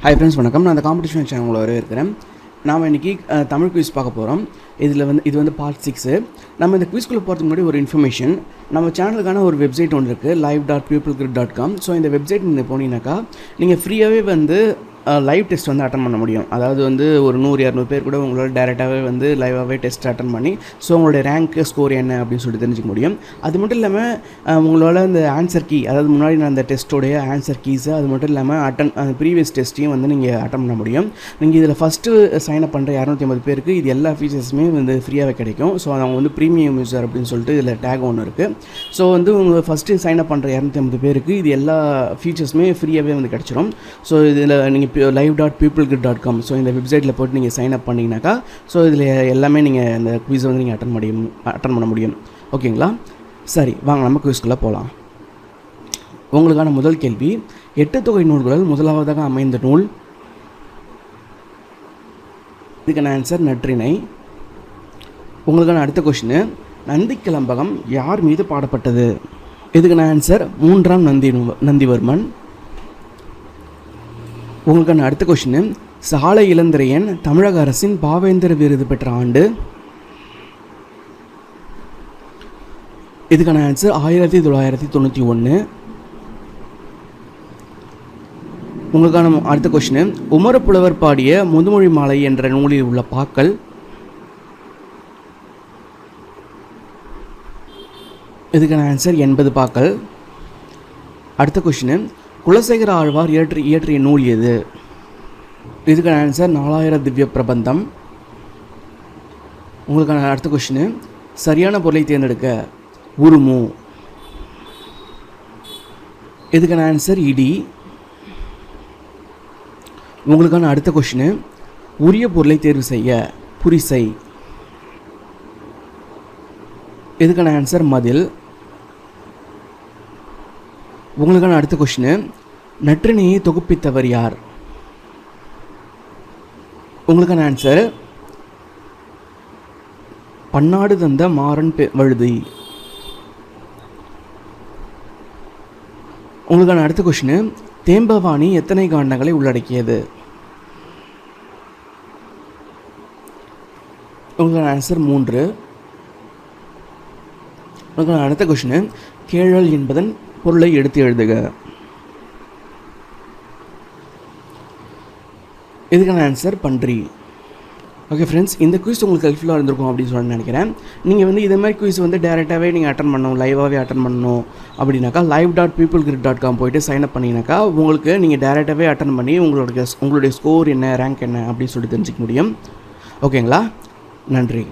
Hi friends, வணக்கம். நான் அந்த காம்படிஷன் சேனல் வரவேற்கிறேன். நாம் இன்றைக்கி தமிழ் குவிஸ் பார்க்க போகிறோம். இது வந்து பார்ட் 6. நம்ம இந்த குவிஸ்குள்ளே போகிறதுக்கு முன்னாடி ஒரு இன்ஃபர்மேஷன். நம்ம சேனலுக்கான ஒரு வெப்சைட் ஒன்று இருக்குது, live.peoplegrid.com. ஸோ இந்த வெப்சைட் நீங்கள் போனீங்கன்னாக்கா நீங்கள் ஃப்ரீயாகவே வந்து லைவ் டெஸ்ட் வந்து அட்டன் பண்ண முடியும். அதாவது வந்து ஒரு 100-200 பேர் கூட உங்களோட டேரெக்டாகவே வந்து லைவாகவே டெஸ்ட் அட்டன் பண்ணி ஸோ உங்களுடைய ரேங்க் ஸ்கோர் என்ன அப்படின்னு சொல்லிட்டு தெரிஞ்சுக்க முடியும். அது மட்டும் இல்லாமல் உங்களோட இந்த ஆன்சர் கீ, அதாவது முன்னாடி நான் அந்த டெஸ்ட்டோடைய ஆன்சர் கீஸு, அது மட்டும் இல்லாமல் அந்த ப்ரீவியஸ் டெஸ்ட்டையும் வந்து நீங்கள் அட்டன் பண்ண முடியும். நீங்கள் இதில் ஃபஸ்ட்டு சைன் அப் பண்ணுற 250 பேருக்கு இது எல்லா ஃபீச்சர்ஸுமே வந்து ஃப்ரீயாகவே கிடைக்கும். ஸோ அவங்க வந்து ப்ரீமியம் யூஸர் அப்படின்னு சொல்லிட்டு இதில் டேக் ஒன்று இருக்குது. ஸோ வந்து உங்கள் ஃபஸ்ட்டு சைன் அப் பண்ணுற 250 பேருக்கு இது எல்லா ஃபீச்சர்ஸுமே ஃப்ரீயாகவே வந்து கிடச்சிரும். ஸோ இதில் நீங்கள் live.peoplegrid.com ஸோ இந்த வெப்சைட்டில் போட்டு நீங்கள் சைன் அப் பண்ணிங்கனாக்கா ஸோ இதில் எல்லாமே நீங்கள் அந்த குவிஸை வந்து நீங்கள் அட்டன் பண்ண முடியும். ஓகேங்களா? சரி, வாங்க நம்ம குவிஸ்குள்ளே போகலாம். உங்களுக்கான முதல் கேள்வி, 8 தொகை நூல்களில் முதலாவதாக அமைந்த நூல். இதுக்கான ஆன்சர் நற்றிணை. உங்களுக்கான அடுத்த கொஷின், நந்தி கிளம்பகம் யார் மீது பாடப்பட்டது? இதுக்கான ஆன்சர் 3ஆம் நந்திவர்மன். உங்களுக்கான அடுத்த கொஷின், சாலை இளந்திரையன் தமிழக அரசின் பாவேந்தர் விருது பெற்ற ஆண்டு. இதுக்கான ஆன்சர் 1991. உங்களுக்கான அடுத்த கொஷின், உமரப்புலவர் பாடிய முதுமொழி மாலை என்ற நூலில் உள்ள பாக்கள். இதுக்கான ஆன்சர் 80 பாக்கள். அடுத்த கொஷின், குலசேகர ஆழ்வார் இயற்றிய நூல் எது? இதுக்கான ஆன்சர் 4000 திவ்ய பிரபந்தம். உங்களுக்கான அடுத்த கொஷின், சரியான பொருளை தேர்ந்தெடுக்க. உருமு. இதுக்கான ஆன்சர் இடி. உங்களுக்கான அடுத்த கொஷின், உரிய பொருளை தேர்வு செய்ய. புரிசை. இதுக்கான ஆன்சர் மதில். உங்களுக்கான அடுத்த கொஷின், நற்றிணையை தொகுப்பித்தவர் யார்? உங்களுக்கான ஆன்சர் பன்னாடு தந்த மாறன் வழுதி. உங்களுக்கான அடுத்த கொஷின், தேம்பவாணி எத்தனை காண்டங்களை உள்ளடக்கியது? உங்களுக்கான ஆன்சர் 3. உங்களுக்கான அடுத்த கொஷின், கேழல் என்பதன் பொருளை எடுத்து எழுதுக. இதுக்கான ஆன்சர் பன்றி. ஓகே ஃப்ரெண்ட்ஸ், இந்த குவிஸ் உங்களுக்கு ஹெல்ப்ஃபுல்லாக இருந்திருக்கும் அப்படின்னு சொல்லி நினைக்கிறேன். நீங்கள் வந்து இதே மாதிரி குவிஸ் வந்து டேரெக்டாகவே நீங்கள் அட்டன் பண்ணணும், லைவாகவே அட்டன் பண்ணணும் அப்படின்னாக்கா live.peoplegrid.com போய்ட்டு சைன் அப் பண்ணிங்கனாக்கா உங்களுக்கு நீங்கள் டேரெக்டாகவே அட்டன் பண்ணி உங்களுடைய ஸ்கோர் என்ன, ரேங்க் என்ன அப்படின்னு சொல்லிட்டு தெரிஞ்சிக்க முடியும். ஓகேங்களா? நன்றி.